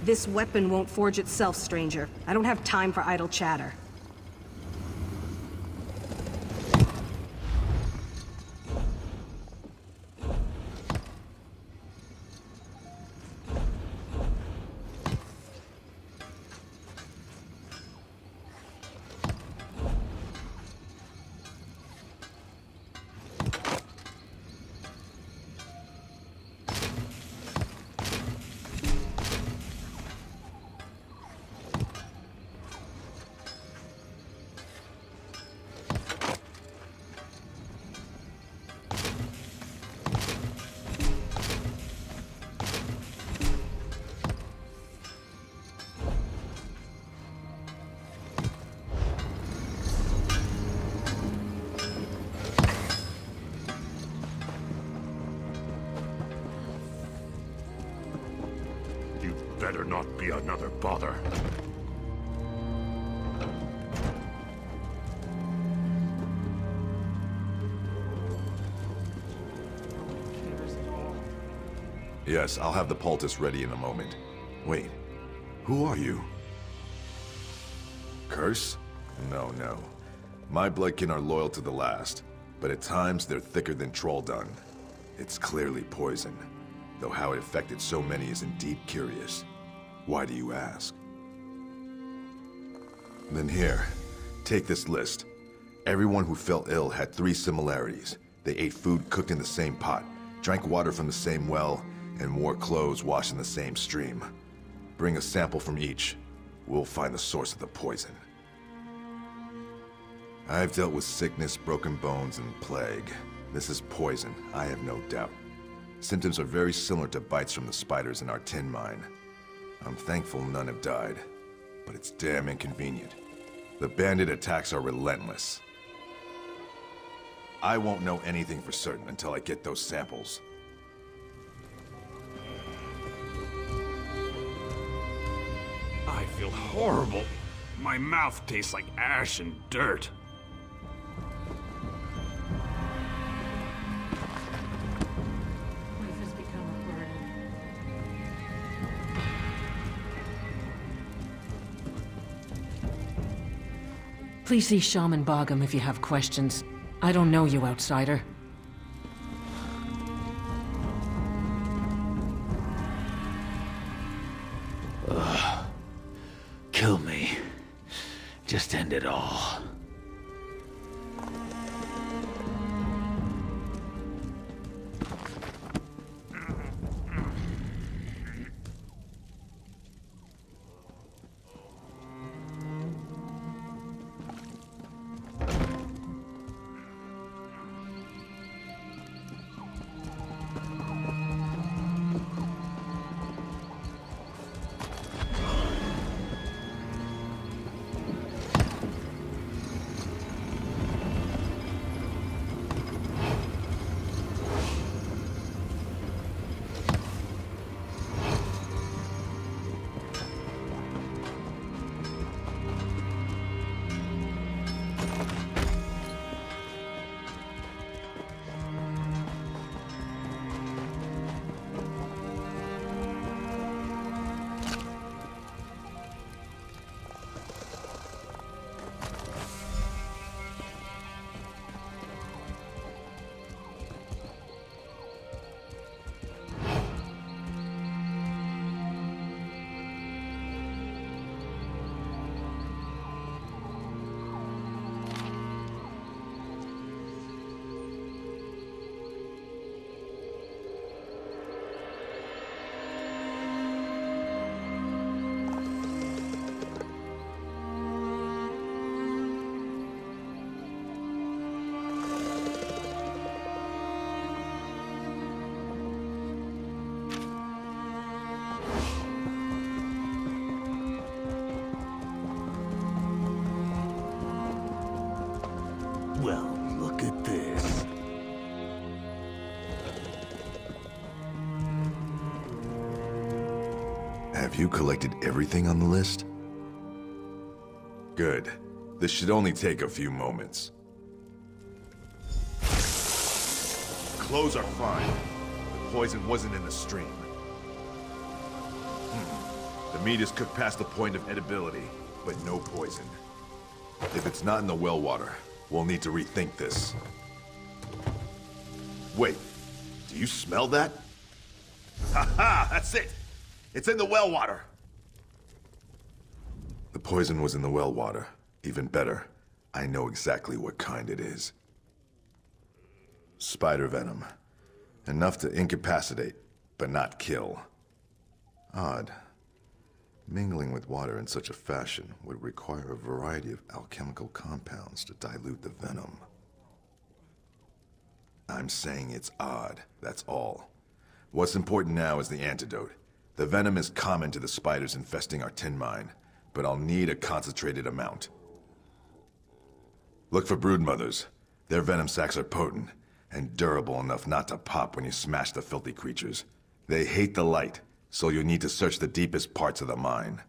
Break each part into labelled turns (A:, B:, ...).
A: This weapon won't forge itself, stranger. I don't have time for idle chatter.
B: Better not be another bother.
C: Yes, I'll have the poultice ready in a moment. Wait, who are you? Curse? No, no. My bloodkin are loyal to the last, but at times they're thicker than troll dung. It's clearly poison, though how it affected so many is indeed curious. Why do you ask? Then here, take this list. Everyone who fell ill had 3 similarities. They ate food cooked in the same pot, drank water from the same well, and wore clothes washed in the same stream. Bring a sample from each. We'll find the source of the poison. I've dealt with sickness, broken bones, and plague. This is poison, I have no doubt. Symptoms are very similar to bites from the spiders in our tin mine. I'm thankful none have died, but it's damn inconvenient. The bandit attacks are relentless. I won't know anything for certain until I get those samples.
B: I feel horrible. My mouth tastes like ash and dirt.
D: Life has become a burden. Please see Shaman Bogum if you have questions. I don't know you, outsider.
E: Kill me. Just end it all. Well, look at this.
C: Have you collected everything on the list? Good. This should only take a few moments. Clothes are fine. The poison wasn't in the stream. The meat is cooked past the point of edibility, but no poison. If it's not in the well water, we'll need to rethink this. Wait, do you smell that? Ha-ha! That's it! It's in the well water! The poison was in the well water. Even better, I know exactly what kind it is. Spider venom. Enough to incapacitate, but not kill. Odd. Mingling with water in such a fashion would require a variety of alchemical compounds to dilute the venom. I'm saying it's odd, that's all. What's important now is the antidote. The venom is common to the spiders infesting our tin mine, but I'll need a concentrated amount. Look for broodmothers. Their venom sacs are potent, and durable enough not to pop when you smash the filthy creatures. They hate the light, so you'll need to search the deepest parts of the mine.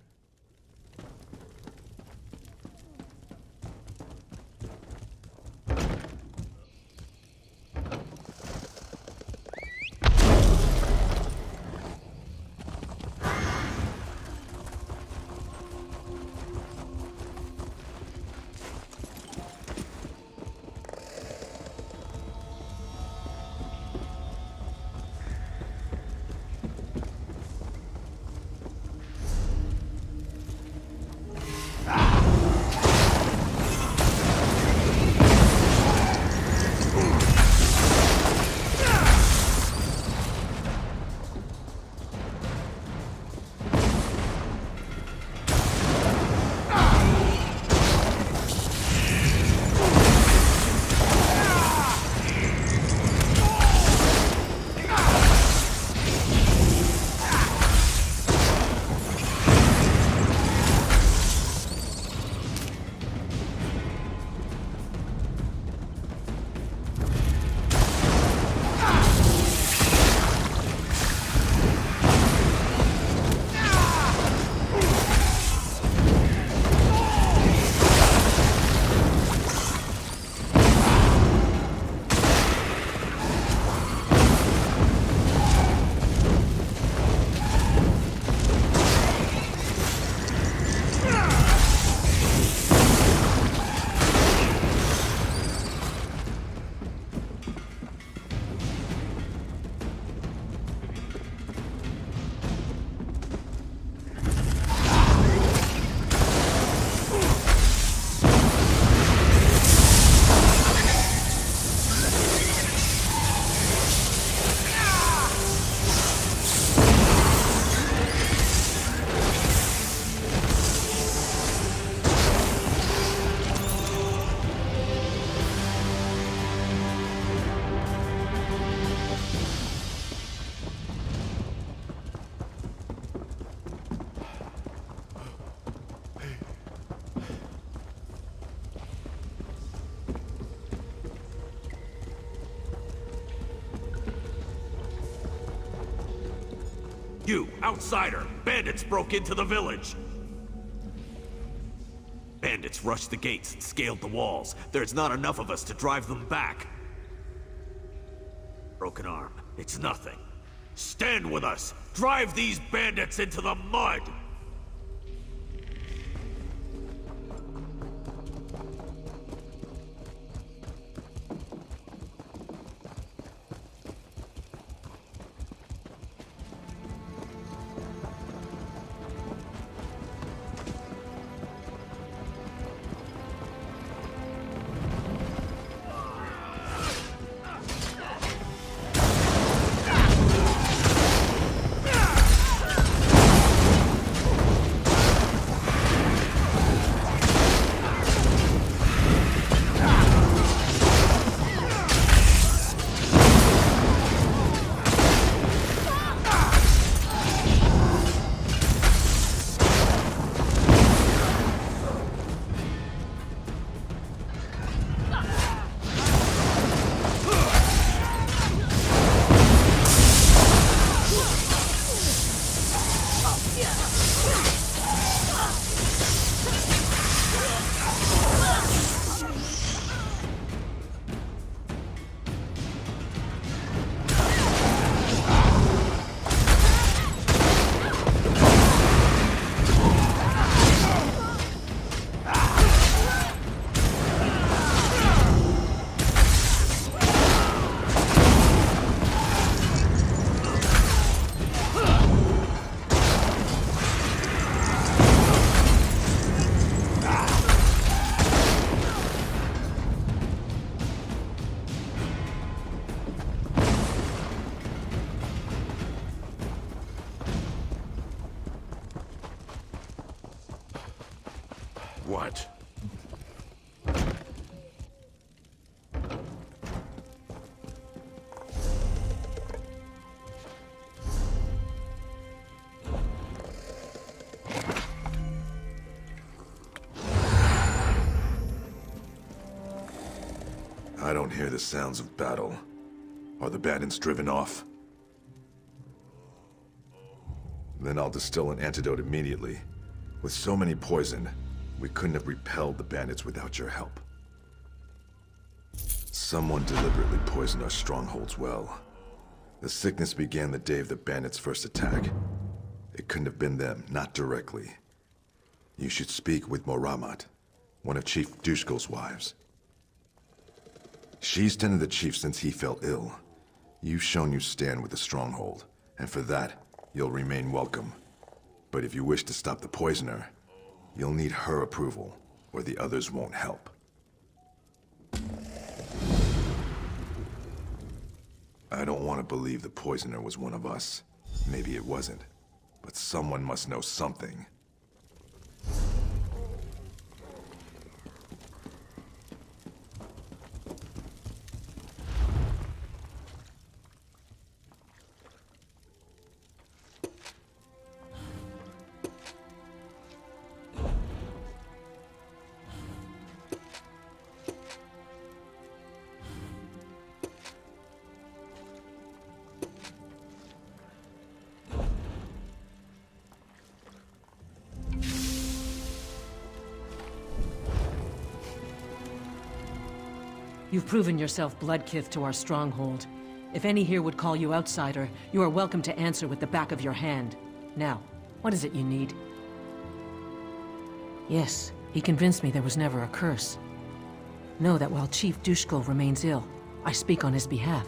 B: You, outsider! Bandits broke into the village! Bandits rushed the gates and scaled the walls. There's not enough of us to drive them back. Broken arm. It's nothing. Stand with us! Drive these bandits into the mud! What?
C: I don't hear the sounds of battle. Are the bandits driven off? Then I'll distill an antidote immediately. With so many poison, we couldn't have repelled the bandits without your help. Someone deliberately poisoned our strongholds well. The sickness began the day of the bandits' first attack. It couldn't have been them, not directly. You should speak with Moramat, one of Chief Dushkel's wives. She's tended the chief since he fell ill. You've shown you stand with the stronghold, and for that, you'll remain welcome. But if you wish to stop the poisoner, you'll need her approval, or the others won't help. I don't want to believe the poisoner was one of us. Maybe it wasn't. But someone must know something.
D: You've proven yourself bloodkith to our stronghold. If any here would call you outsider, you are welcome to answer with the back of your hand. Now, what is it you need? Yes, he convinced me there was never a curse. Know that while Chief Dushkel remains ill, I speak on his behalf.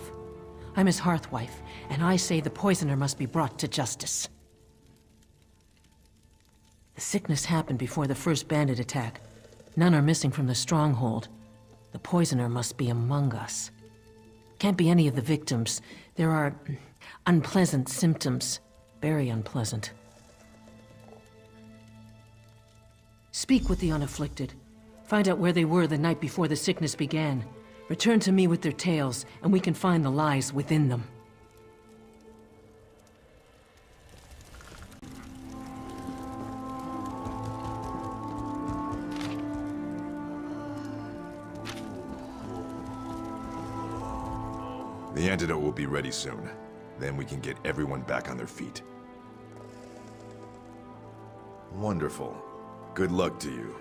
D: I'm his hearthwife, and I say the poisoner must be brought to justice. The sickness happened before the first bandit attack. None are missing from the stronghold. The poisoner must be among us. Can't be any of the victims. There are unpleasant symptoms. Very unpleasant. Speak with the unafflicted. Find out where they were the night before the sickness began. Return to me with their tales, and we can find the lies within them.
C: The antidote will be ready soon. Then we can get everyone back on their feet. Wonderful. Good luck to you.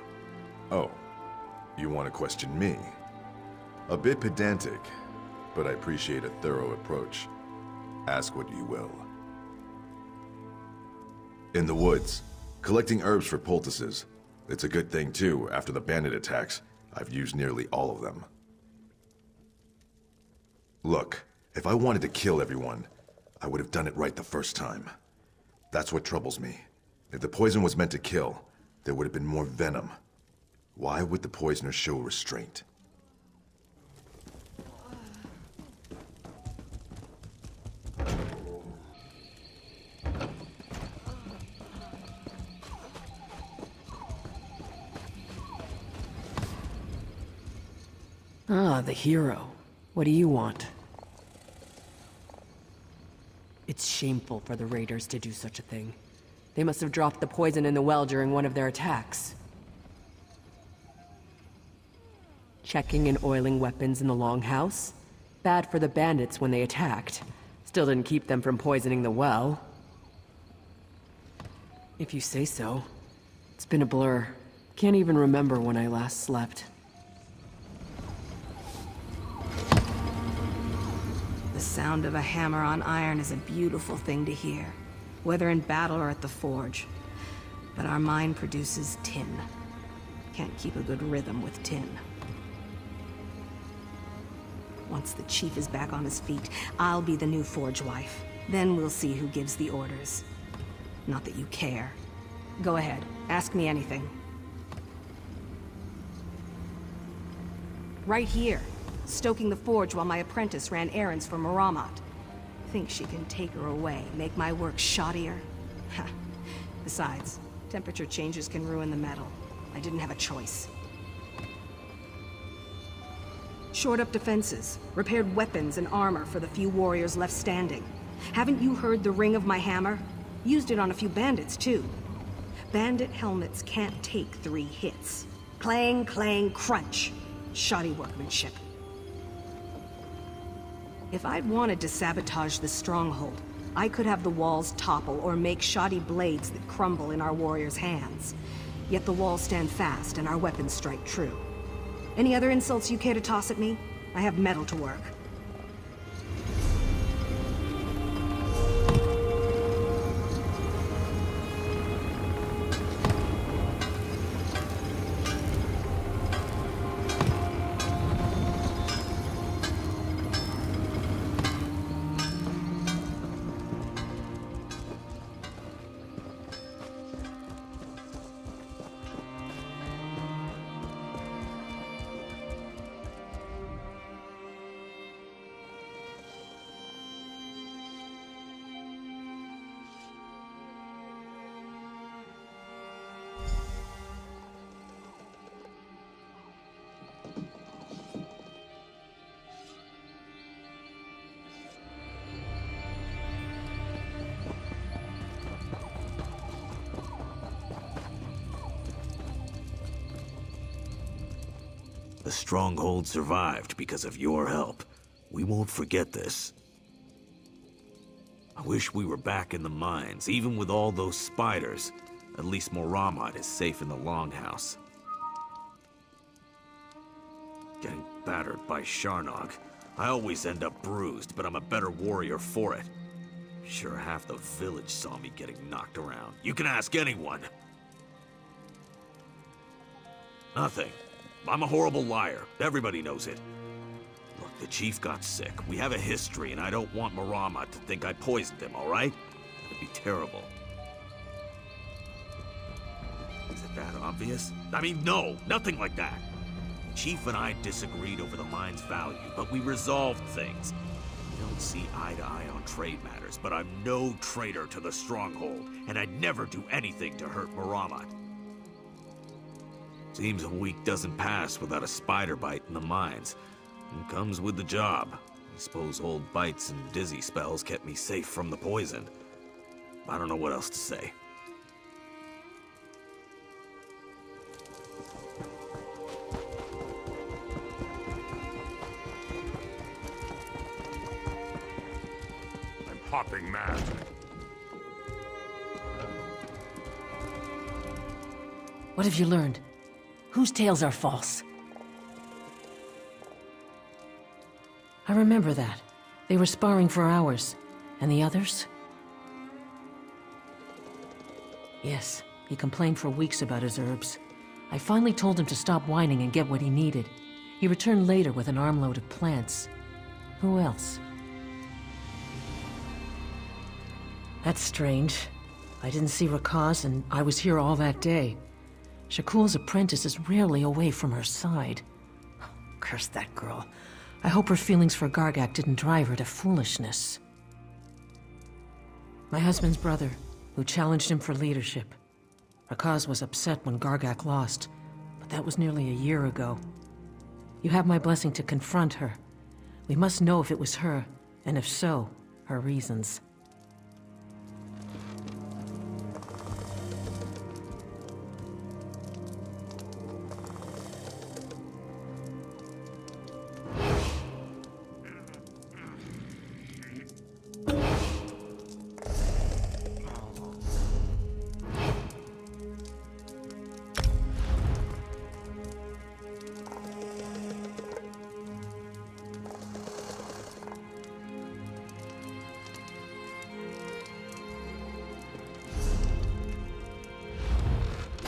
C: Oh, you want to question me? A bit pedantic, but I appreciate a thorough approach. Ask what you will. In the woods, collecting herbs for poultices. It's a good thing too, after the bandit attacks, I've used nearly all of them. Look, if I wanted to kill everyone, I would have done it right the first time. That's what troubles me. If the poison was meant to kill, there would have been more venom. Why would the poisoner show restraint?
F: Ah, the hero. What do you want? It's shameful for the raiders to do such a thing. They must have dropped the poison in the well during one of their attacks. Checking and oiling weapons in the Longhouse? Bad for the bandits when they attacked. Still didn't keep them from poisoning the well. If you say so. It's been a blur. Can't even remember when I last slept.
A: The sound of a hammer on iron is a beautiful thing to hear, whether in battle or at the forge. But our mine produces tin. Can't keep a good rhythm with tin. Once the chief is back on his feet, I'll be the new forge wife. Then we'll see who gives the orders. Not that you care. Go ahead, ask me anything. Right here, stoking the forge while my apprentice ran errands for Maramat. Think she can take her away, make my work shoddier? Ha. Besides, temperature changes can ruin the metal. I didn't have a choice. Shored up defenses, repaired weapons and armor for the few warriors left standing. Haven't you heard the ring of my hammer? Used it on a few bandits, too. Bandit helmets can't take 3 hits. Clang, clang, crunch. Shoddy workmanship. If I'd wanted to sabotage the stronghold, I could have the walls topple or make shoddy blades that crumble in our warriors' hands. Yet the walls stand fast and our weapons strike true. Any other insults you care to toss at me? I have metal to work.
E: The stronghold survived because of your help. We won't forget this. I wish we were back in the mines, even with all those spiders. At least Maramat is safe in the Longhouse. Getting battered by Sharnog. I always end up bruised, but I'm a better warrior for it. Sure, half the village saw me getting knocked around. You can ask anyone. Nothing. I'm a horrible liar. Everybody knows it. Look, the chief got sick. We have a history, and I don't want Maramat to think I poisoned him, all right? It'd be terrible. Is it that obvious? I mean, no, nothing like that. The chief and I disagreed over the mine's value, but we resolved things. We don't see eye to eye on trade matters, but I'm no traitor to the stronghold, and I'd never do anything to hurt Maramat. Seems a week doesn't pass without a spider bite in the mines. It comes with the job. I suppose old bites and dizzy spells kept me safe from the poison. I don't know what else to say.
B: I'm hopping mad.
D: What have you learned? Whose tales are false? I remember that. They were sparring for hours. And the others? Yes, he complained for weeks about his herbs. I finally told him to stop whining and get what he needed. He returned later with an armload of plants. Who else? That's strange. I didn't see Rakaz, and I was here all that day. Shakul's apprentice is rarely away from her side. Curse that girl. I hope her feelings for Gargak didn't drive her to foolishness. My husband's brother, who challenged him for leadership. Rakaz was upset when Gargak lost, but that was nearly a year ago. You have my blessing to confront her. We must know if it was her, and if so, her reasons.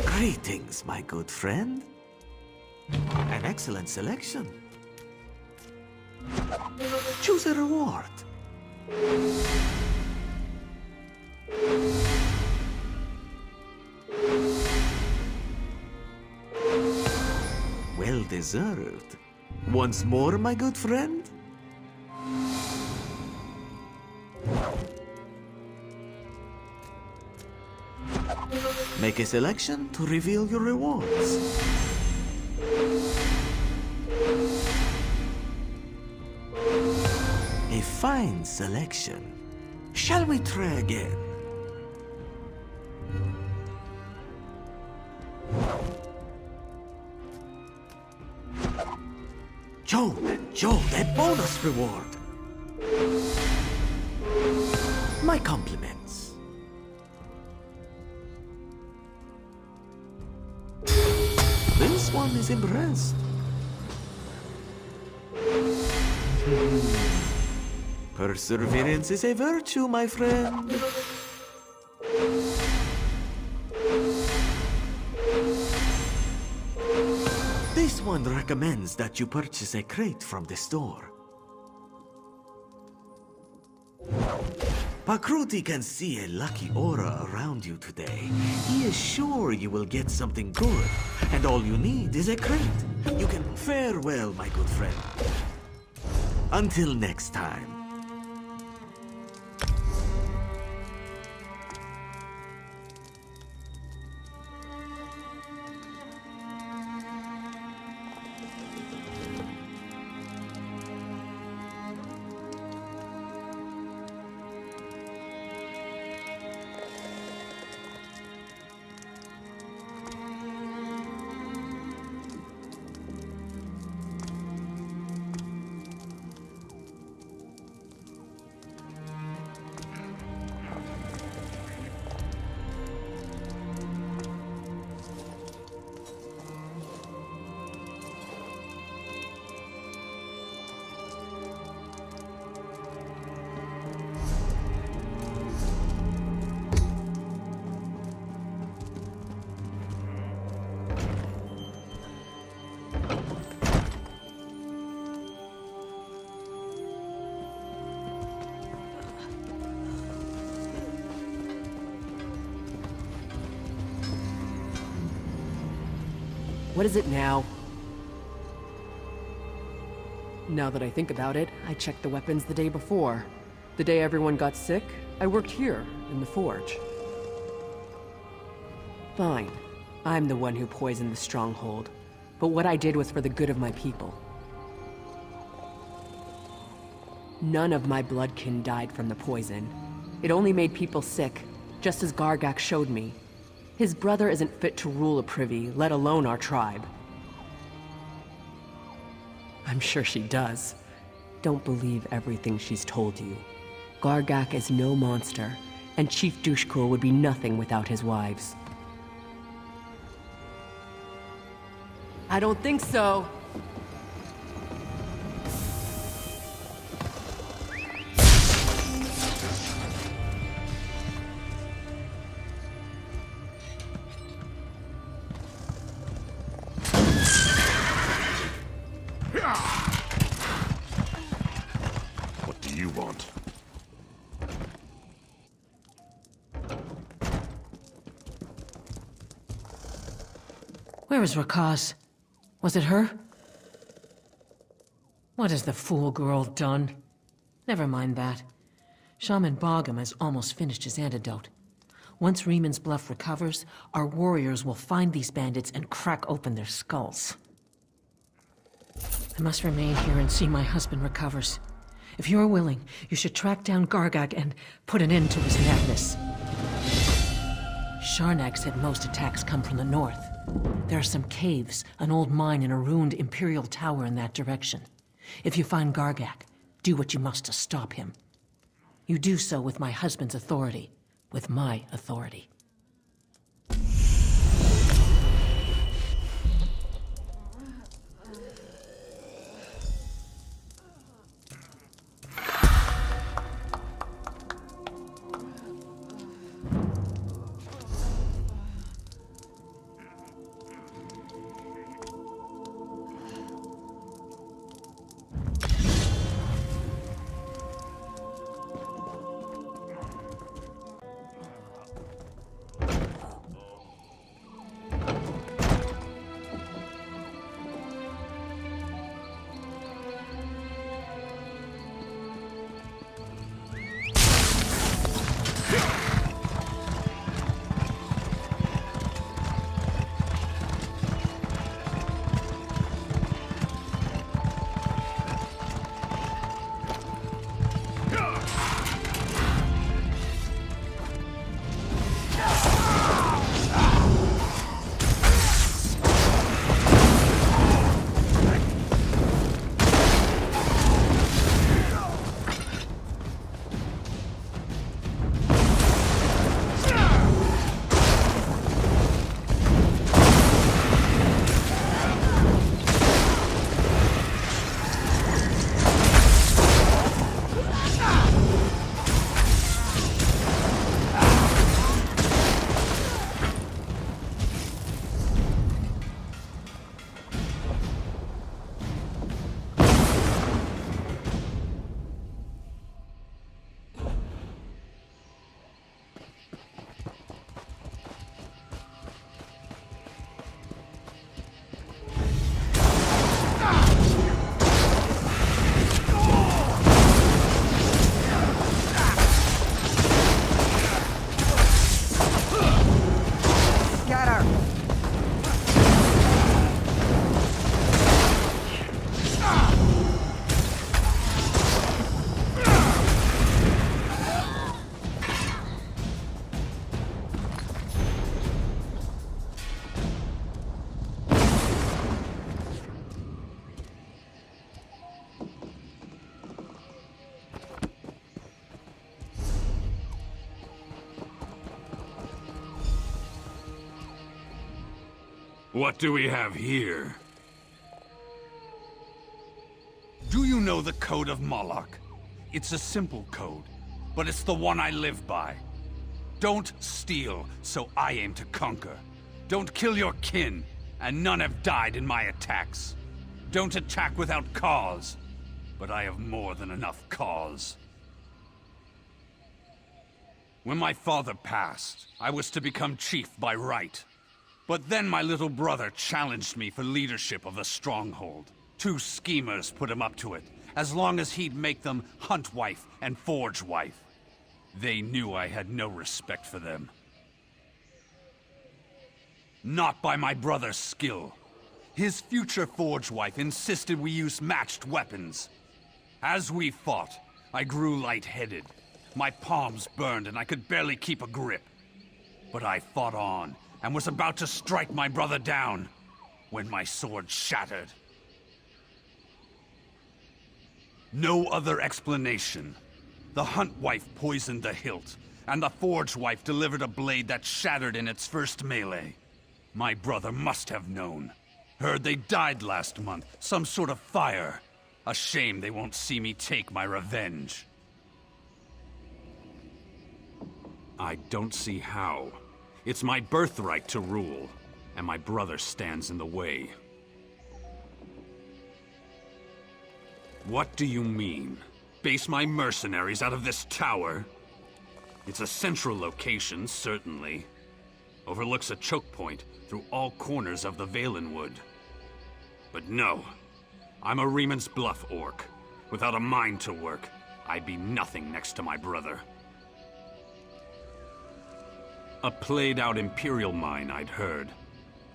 E: Greetings, my good friend. An excellent selection. Choose a reward. Well deserved. Once more, my good friend? Make a selection to reveal your rewards. A fine selection. Shall we try again? Joe, that bonus reward. My compliments. This one is impressed. Perseverance is a virtue, my friend. This one recommends that you purchase a crate from the store. Pakruti can see a lucky aura around you today. He is sure you will get something good, and all you need is a crate. You can fare well, my good friend. Until next time.
F: What is it now? Now that I think about it, I checked the weapons the day before. The day everyone got sick, I worked here, in the forge. Fine. I'm the one who poisoned the stronghold. But what I did was for the good of my people. None of my bloodkin died from the poison. It only made people sick, just as Gargak showed me. His brother isn't fit to rule a privy, let alone our tribe. I'm sure she does. Don't believe everything she's told you. Gargak is no monster, and Chief Dushkur would be nothing without his wives. I don't think so.
C: What do you want?
D: Where is Rakaz? Was it her? What has the fool girl done? Never mind that. Shaman Bogum has almost finished his antidote. Once Reeman's Bluff recovers, our warriors will find these bandits and crack open their skulls. I must remain here and see my husband recovers. If you're willing, you should track down Gargak and put an end to his madness. Sharnak said most attacks come from the north. There are some caves, an old mine, and a ruined Imperial tower in that direction. If you find Gargak, do what you must to stop him. You do so with my husband's authority, with my authority.
B: What do we have here? Do you know the Code of Moloch? It's a simple code, but it's the one I live by. Don't steal, so I aim to conquer. Don't kill your kin, and none have died in my attacks. Don't attack without cause, but I have more than enough cause. When my father passed, I was to become chief by right. But then my little brother challenged me for leadership of the stronghold. 2 schemers put him up to it, as long as he'd make them hunt wife and forge wife. They knew I had no respect for them. Not by my brother's skill. His future forge wife insisted we use matched weapons. As we fought, I grew lightheaded. My palms burned and I could barely keep a grip. But I fought on, and was about to strike my brother down, when my sword shattered. No other explanation. The hunt wife poisoned the hilt, and the forge wife delivered a blade that shattered in its first melee. My brother must have known. Heard they died last month. Some sort of fire. A shame they won't see me take my revenge. I don't see how. It's my birthright to rule, and my brother stands in the way. What do you mean? Base my mercenaries out of this tower? It's a central location, certainly. Overlooks a choke point through all corners of the Valenwood. But no, I'm a Reman's Bluff orc. Without a mind to work, I'd be nothing next to my brother. A played-out Imperial mine, I'd heard.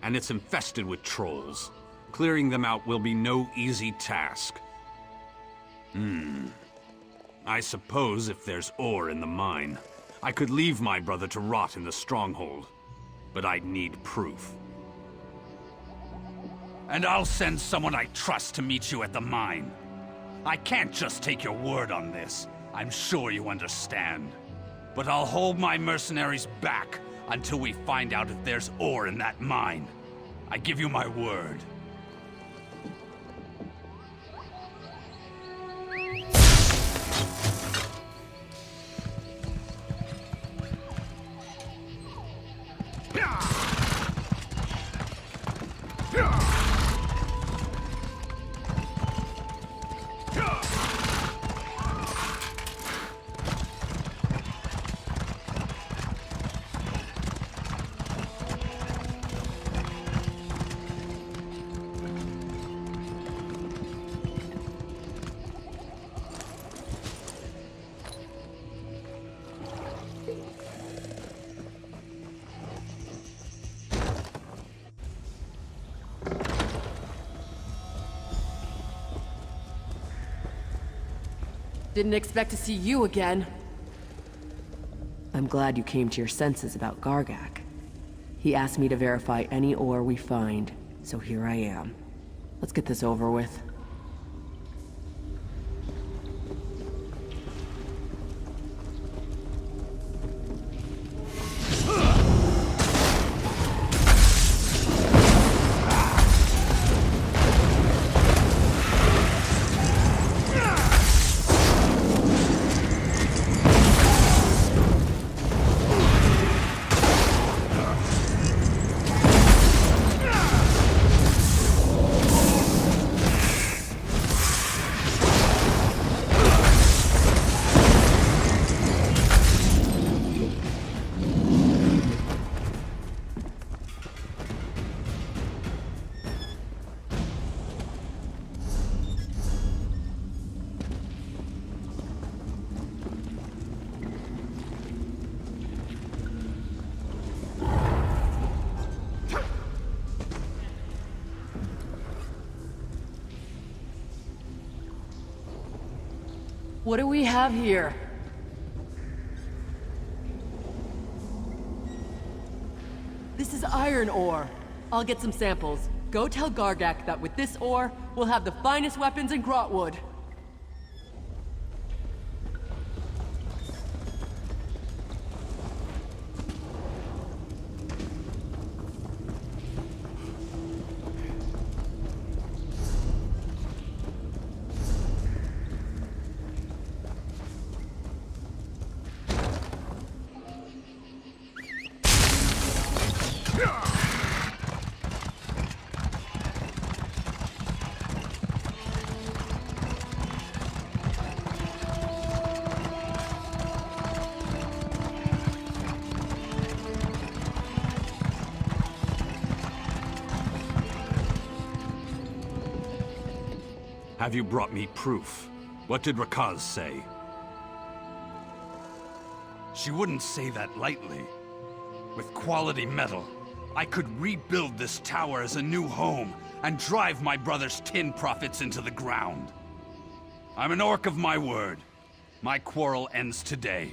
B: And it's infested with trolls. Clearing them out will be no easy task. I suppose if there's ore in the mine, I could leave my brother to rot in the stronghold. But I'd need proof. And I'll send someone I trust to meet you at the mine. I can't just take your word on this. I'm sure you understand. But I'll hold my mercenaries back until we find out if there's ore in that mine. I give you my word.
F: Didn't expect to see you again. I'm glad you came to your senses about Gargak. He asked me to verify any ore we find, so here I am. Let's get this over with. What do we have here? This is iron ore. I'll get some samples. Go tell Gargak that with this ore, we'll have the finest weapons in Grotwood.
B: Have you brought me proof? What did Rakaz say? She wouldn't say that lightly. With quality metal, I could rebuild this tower as a new home and drive my brother's tin profits into the ground. I'm an orc of my word. My quarrel ends today.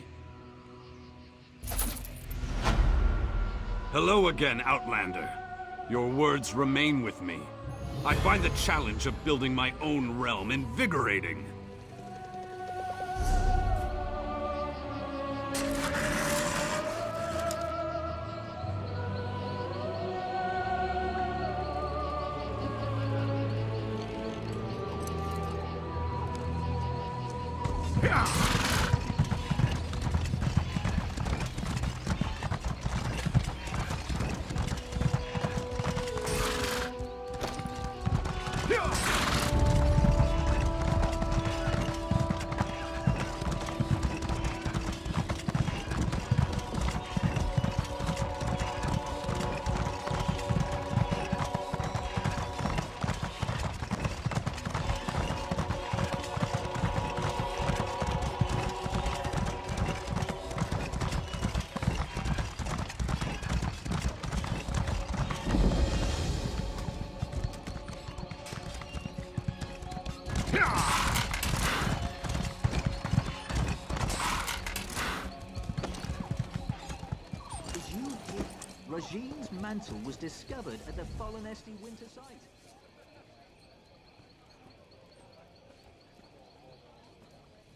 B: Hello again, Outlander. Your words remain with me. I find the challenge of building my own realm invigorating.
G: Regime's mantle was discovered at the Fallen-Esti winter site.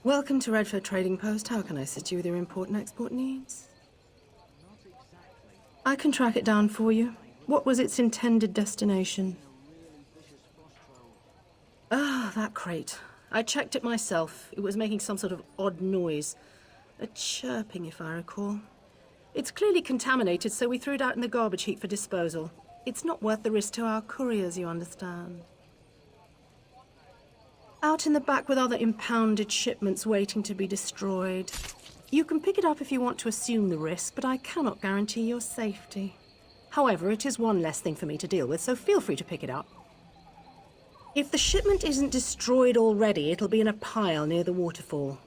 H: Welcome to Redford Trading Post. How can I assist you with your import and export needs?
G: Not exactly.
H: I can track it down for you. What was its intended destination?
G: Really vicious frost troll.
H: Ah, that crate. I checked it myself. It was making some sort of odd noise. A chirping, if I recall. It's clearly contaminated, so we threw it out in the garbage heap for disposal. It's not worth the risk to our couriers, you understand. Out in the back with other impounded shipments waiting to be destroyed. You can pick it up if you want to assume the risk, but I cannot guarantee your safety. However, it is one less thing for me to deal with, so feel free to pick it up. If the shipment isn't destroyed already, it'll be in a pile near the waterfall.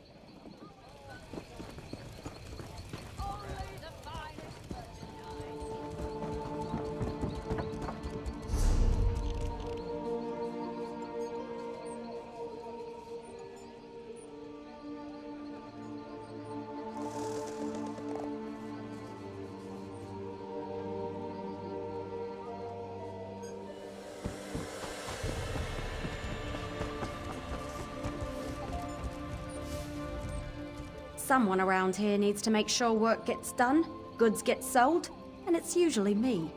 I: Someone around here needs to make sure work gets done, goods get sold, and it's usually me.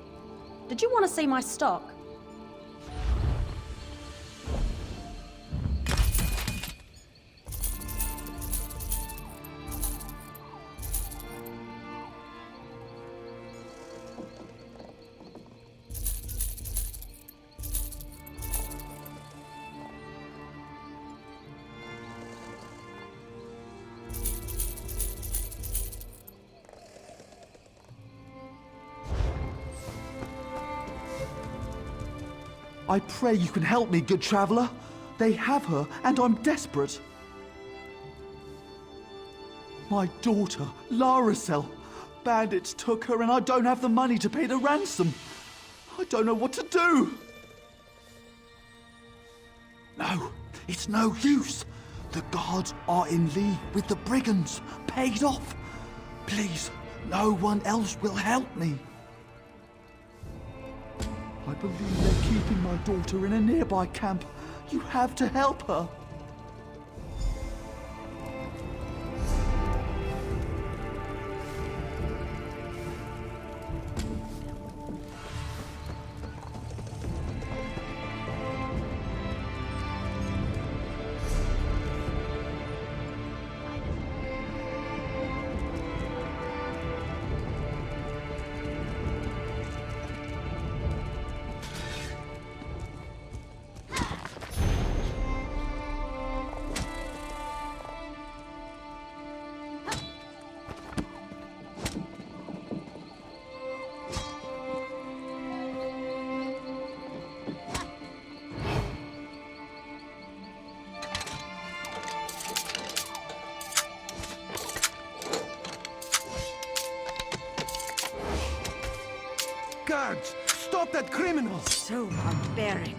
I: Did you want to see my stock?
J: I pray you can help me, good traveler. They have her, and I'm desperate. My daughter, Laracel. Bandits took her, and I don't have the money to pay the ransom. I don't know what to do. No, it's no use. The guards are in league with the brigands, paid off. Please, no one else will help me. I believe they're keeping my daughter in a nearby camp. You have to help her.
K: Guards, stop that criminal!
A: So barbaric.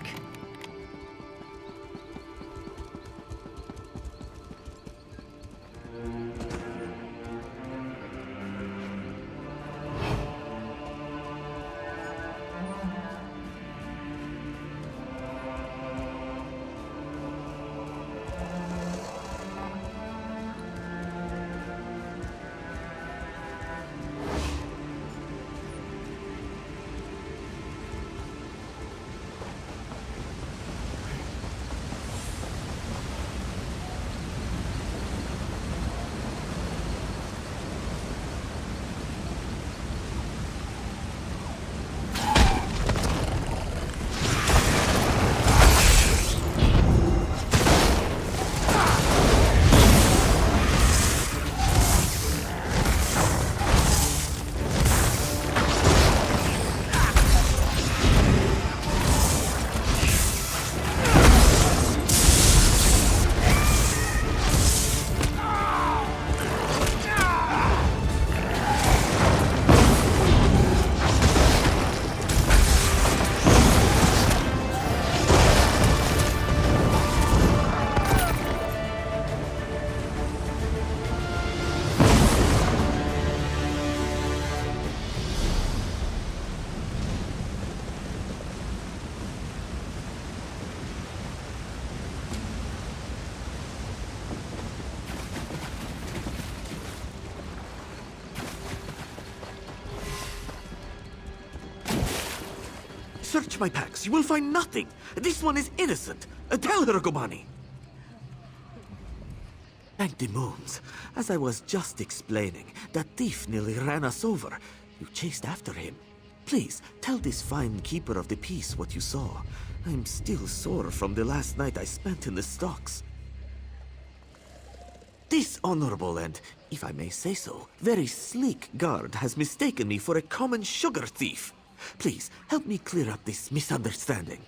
E: Search my packs. You will find nothing. This one is innocent. Tell her, Gobani. Thank the moons. As I was just explaining, that thief nearly ran us over. You chased after him. Please, tell this fine keeper of the peace what you saw. I'm still sore from the last night I spent in the stocks. This honorable and, if I may say so, very sleek guard has mistaken me for a common sugar thief. Please, help me clear up this misunderstanding.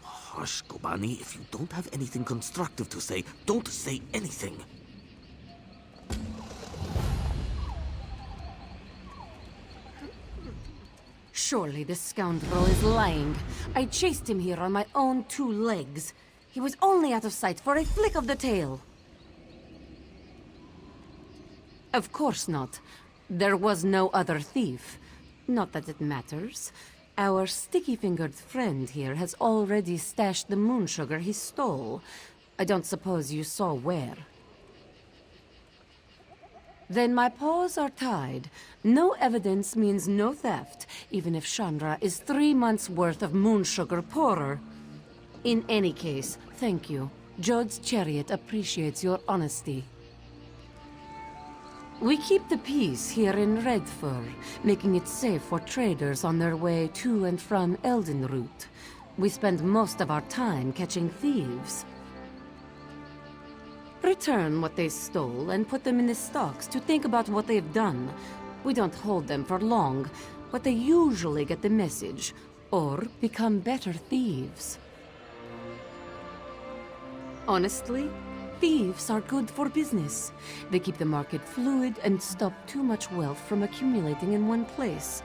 E: Hush, Gobani. If you don't have anything constructive to say, don't say anything.
L: Surely this scoundrel is lying. I chased him here on my own 2 legs. He was only out of sight for a flick of the tail. Of course not. There was no other thief. Not that it matters. Our sticky-fingered friend here has already stashed the moon sugar he stole. I don't suppose you saw where. Then my paws are tied. No evidence means no theft, even if Chandra is 3 months' worth of moon sugar poorer. In any case, thank you. Jode's chariot appreciates your honesty. We keep the peace here in Redfur, making it safe for traders on their way to and from Eldenroot. We spend most of our time catching thieves. Return what they stole and put them in the stocks to think about what they've done. We don't hold them for long, but they usually get the message, or become better thieves. Honestly, thieves are good for business. They keep the market fluid and stop too much wealth from accumulating in one place.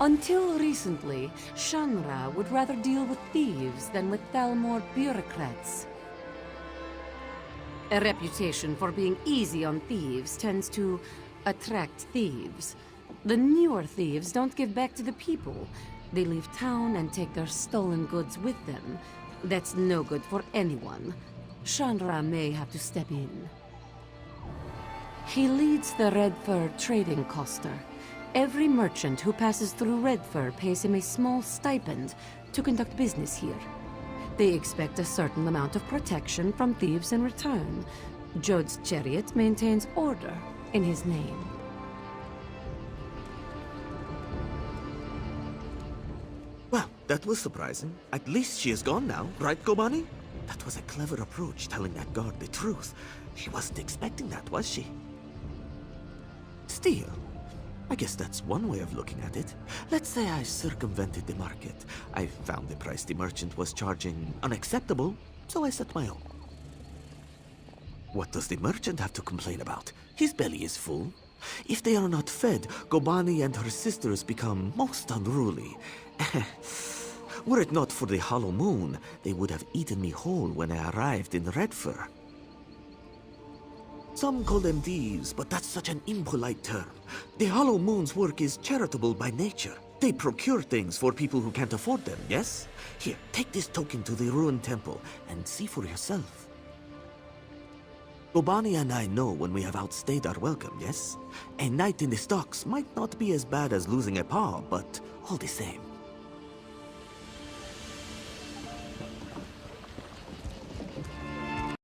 L: Until recently, Shanra would rather deal with thieves than with Thalmor bureaucrats. A reputation for being easy on thieves tends to attract thieves. The newer thieves don't give back to the people. They leave town and take their stolen goods with them. That's no good for anyone. Chandra may have to step in. He leads the Redfur trading coster. Every merchant who passes through Redfur pays him a small stipend to conduct business here. They expect a certain amount of protection from thieves in return. Jode's chariot maintains order in his name.
E: Well, that was surprising. At least she is gone now, right, Gobani? That was a clever approach, telling that guard the truth. She wasn't expecting that, was she? Still, I guess that's one way of looking at it. Let's say I circumvented the market. I found the price the merchant was charging unacceptable, so I set my own. What does the merchant have to complain about? His belly is full. If they are not fed, Gobani and her sisters become most unruly. Were it not for the hollow moon, they would have eaten me whole when I arrived in Redfur. Some call them thieves, but that's such an impolite term. The hollow moon's work is charitable by nature. They procure things for people who can't afford them, yes? Here, take this token to the ruined temple and see for yourself. Gobani and I know when we have outstayed our welcome, yes? A night in the stocks might not be as bad as losing a paw, but all the same.